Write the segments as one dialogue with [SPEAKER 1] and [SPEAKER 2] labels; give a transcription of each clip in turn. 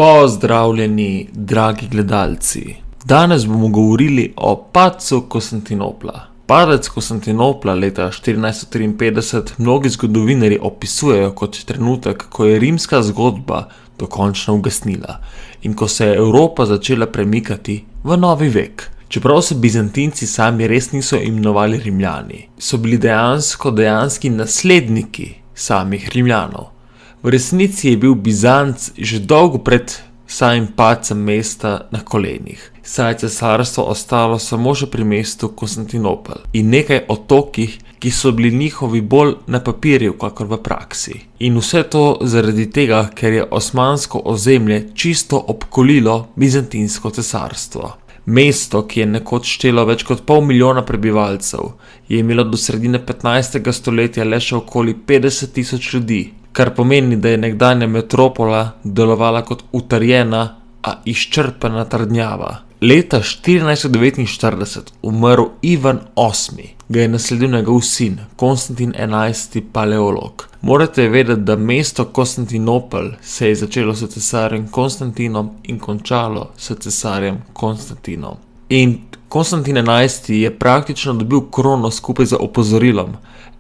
[SPEAKER 1] Pozdravljeni, dragi gledalci. Danes bomo govorili o padcu Konstantinopla. Padec Konstantinopla leta 1453 mnogi zgodovinarji opisujejo kot trenutek, ko je rimska zgodba dokončno ugasnila in ko se je Evropa začela premikati v novi vek. Čeprav se Bizantinci sami res niso imenovali Rimljani, so bili dejanski nasledniki samih Rimljanov. V resnici je bil Bizanc že dolgo pred samim padcem mesta na kolenih, saj je cesarstvo ostalo samo še pri mestu Konstantinopel in nekaj otokih, ki so bili njihovi bolj na papirju, kakor v praksi. In vse to zaradi tega, ker je osmansko ozemlje čisto obkolilo Bizantinsko cesarstvo. Mesto, ki je nekoč štelo več kot 500 000 prebivalcev, je imelo do sredine 15. stoletja le še okoli 50 000 ljudi, kar pomeni, da je nekdanja metropola delovala kot utrjena, a izčrpana trdnjava. Leta 1449 umrl Ivan VIII, ga je nasledil njegov sin, Konstantin XI. Paleolog. Morate vedeti, da mesto Konstantinopel se je začelo s cesarjem Konstantinom in končalo s cesarjem Konstantinom. In Konstantin XI. Je praktično dobil krono skupaj z opozorilom: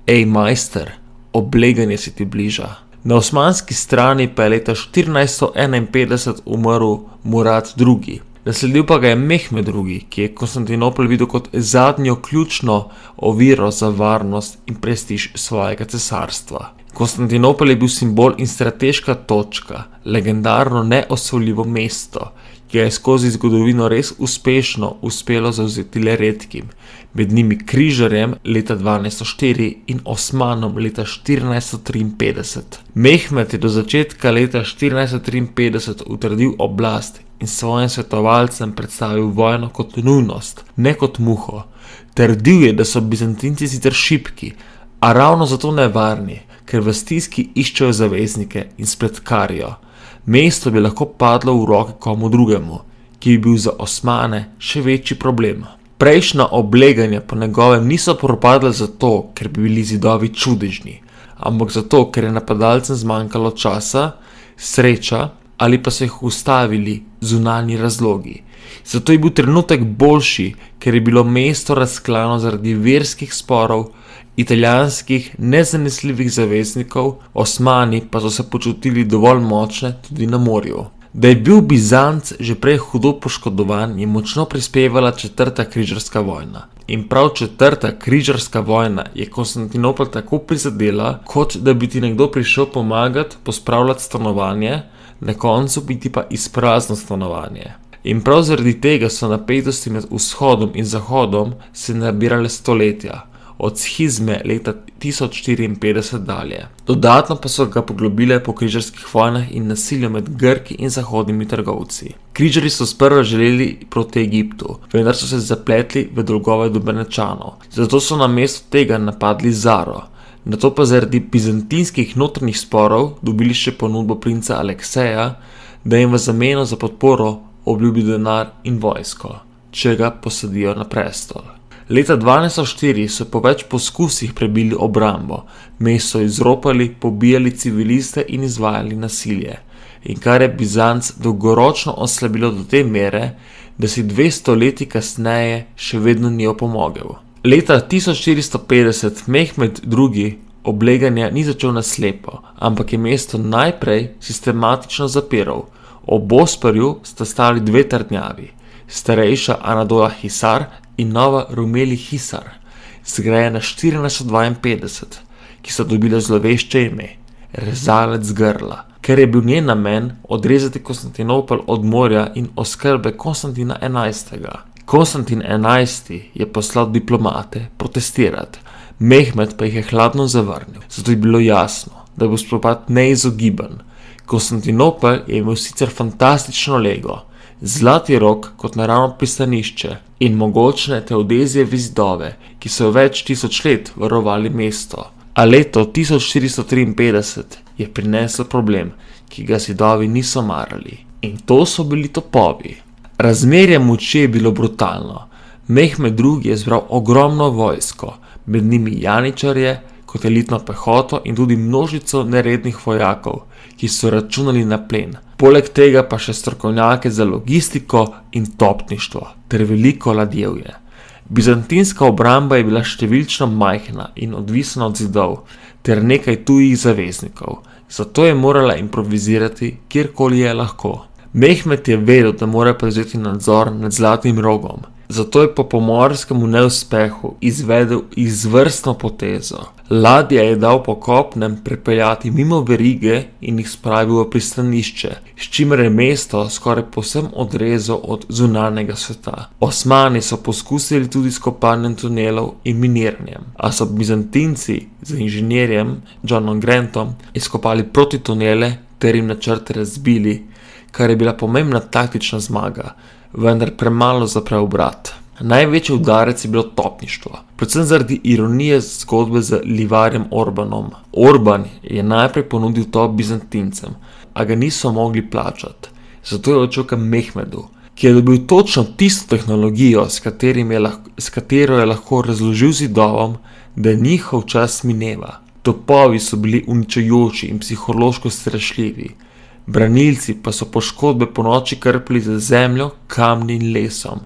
[SPEAKER 1] Ej, majster, obleganje se ti bliža. Na osmanski strani pa je leta 1451 umrl Murad II. Nasledil pa ga je Mehmed II., ki je Konstantinopel videl kot zadnjo ključno oviro za varnost in prestiž svojega cesarstva. Konstantinopel je bil simbol in strateška točka, legendarno neosvojljivo mesto, ki je skozi zgodovino res uspešno uspelo zavzeti le redkim, med njimi križarjem leta 1204 in Osmanom leta 1453. Mehmed je do začetka leta 1453 utrdil oblast in svojim svetovalcem predstavil vojno kot nujnost, ne kot muho. Trdil je, da so Bizantinci sicer šibki, a ravno zato nevarni, ker v stiski iščejo zaveznike in spletkarijo. Mesto bi lahko padlo v roke komu drugemu, ki bi bil za Osmane še večji problem. Prejšnja obleganja po njegovem niso propadle zato, ker bi bili zidovi čudežni, ampak zato, ker je napadalcem zmanjkalo časa, sreča ali pa so jih ustavili zunanji razlogi. Zato je bil trenutek boljši, ker je bilo mesto razklano zaradi verskih sporov, italijanskih nezanesljivih zaveznikov, Osmani pa so se počutili dovolj močne tudi na morju. Da je bil Bizanc že prej hudo poškodovan, je močno prispevala 4. križarska vojna. In prav 4. križarska vojna je Konstantinopel tako prizadela, kot da bi ti nekdo prišel pomagati pospravljati stanovanje, na koncu bi ti pa izprazno stanovanje. In prav zaradi tega so napetosti med vzhodom in zahodom se nabirale stoletja, od schizme leta 1054 dalje. Dodatno pa so ga poglobile po križarskih vojnah in nasilju med Grki in zahodnimi trgovci. Križarji so sprva želeli proti Egiptu, vendar so se zapletli v dolgove do Benečanov. Zato so namesto tega napadli Zaro. Nato pa zaradi bizantinskih notranjih sporov dobili še ponudbo princa Alekseja, da jim v zameno za podporo obljubi denar in vojsko, če ga posadijo na prestol. Leta 1204 so po več poskusih prebili obrambo, mesto izropali, pobijali civiliste in izvajali nasilje, in kar je Bizanc dolgoročno oslabilo do te mere, da si 200 leti kasneje še vedno ni opomogel. Leta 1450 Mehmed II. Obleganja ni začel naslepo, ampak je mesto najprej sistematično zapiral. Ob Bosforju sta stali dve trdnjavi, starejša Anadola Hisar in nova Rumeli Hisar, zgrajena 1452, ki so dobile zlovešče ime Rezalec grla, ker je bil njen namen odrezati Konstantinopel od morja in oskrbe Konstantina XI. Konstantin XI. Je poslal diplomate protestirati, Mehmed pa jih je hladno zavrnil, zato je bilo jasno, da bo spopad neizogiben. Konstantinopel je imel sicer fantastično lego, Zlati rog kot naravno pristanišče in mogočne Teodezijeve zidove, ki so več tisoč let varovali mesto. A leto 1453 je prineslo problem, ki ga zidovi niso marali. In to so bili topovi. Razmerje moči je bilo brutalno. Mehmed II. Je zbral ogromno vojsko, med njimi janičarje, kot elitno pehoto in tudi množico nerednih vojakov, ki so računali na plen. Poleg tega pa še strokovnjake za logistiko in topništvo ter veliko ladjevje. Bizantinska obramba je bila številčno majhna in odvisna od zidov ter nekaj tujih zaveznikov, zato je morala improvizirati, kjerkoli je lahko. Mehmed je vedel, da mora prevzeti nadzor nad Zlatim rogom, zato je po pomorskemu neuspehu izvedel izvrstno potezo. Ladja je dal po kopnem prepeljati mimo verige in jih spravil v pristanišče, s čimer je mesto skoraj povsem odrezal od zunanjega sveta. Osmani so poskusili tudi s kopanjem tunelov in miniranjem, a so Bizantinci z inženirjem Johnom Grantom izkopali protitunele ter jim načrte razbili, kar je bila pomembna taktična zmaga, vendar premalo za preobrat. Največji udarec je bilo topništvo, predvsem zaradi ironije zgodbe z Livarjem Orbanom. Orban je najprej ponudil top Bizantincem, a ga niso mogli plačati, zato je odšel k Mehmedu, ki je dobil točno tisto tehnologijo, s katero je lahko razložil zidovom, da njihov čas mineva. Topovi so bili uničujoči in psihološko strašljivi, branilci pa so poškodbe ponoči krpali z zemljo, kamni in lesom,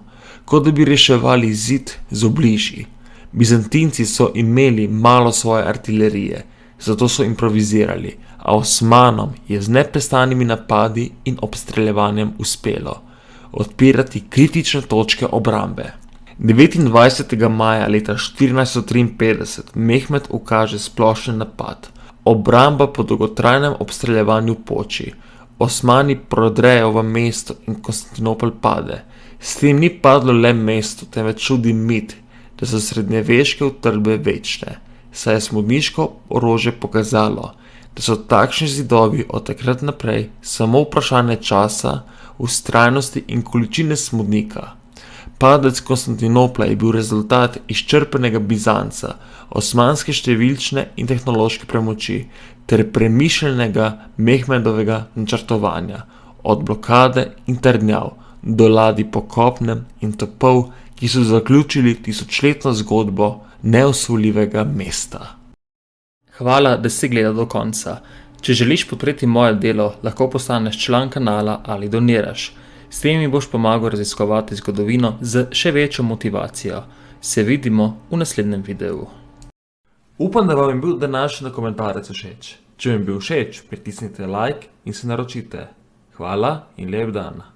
[SPEAKER 1] kot da bi reševali zid z obližji. Bizantinci so imeli malo svoje artilerije, zato so improvizirali, a Osmanom je z neprestanimi napadi in obstreljevanjem uspelo odpirati kritične točke obrambe. 29. maja leta 1453 Mehmed ukaže splošen napad. Obramba po dolgotrajnem obstreljevanju poči. Osmani prodrejo v mesto in Konstantinopel pade. S tem ni padlo le mesto, temveč tudi mit, da so srednjeveške utrdbe večne, saj je smodniško orožje pokazalo, da so takšni zidovi od takrat naprej samo vprašanje časa, vztrajnosti in količine smodnika. Padec Konstantinopla je bil rezultat izčrpanega Bizanca, osmanske številčne in tehnološke premoči ter premišljenega Mehmedovega načrtovanja, od blokade in trdnjav do ladij po kopnem in topov, ki so zaključili tisočletno zgodbo neosvojljivega mesta. Hvala, da si gledal do konca. Če želiš podpreti moje delo, lahko postaneš član kanala ali doniraš. S tem mi boš pomagal raziskovati zgodovino z še večjo motivacijo. Se vidimo v naslednjem videu. Upam, da vam je bil današnji dokumentarec všeč. Če vam je bil všeč, pritisnite like in se naročite. Hvala in lep dan.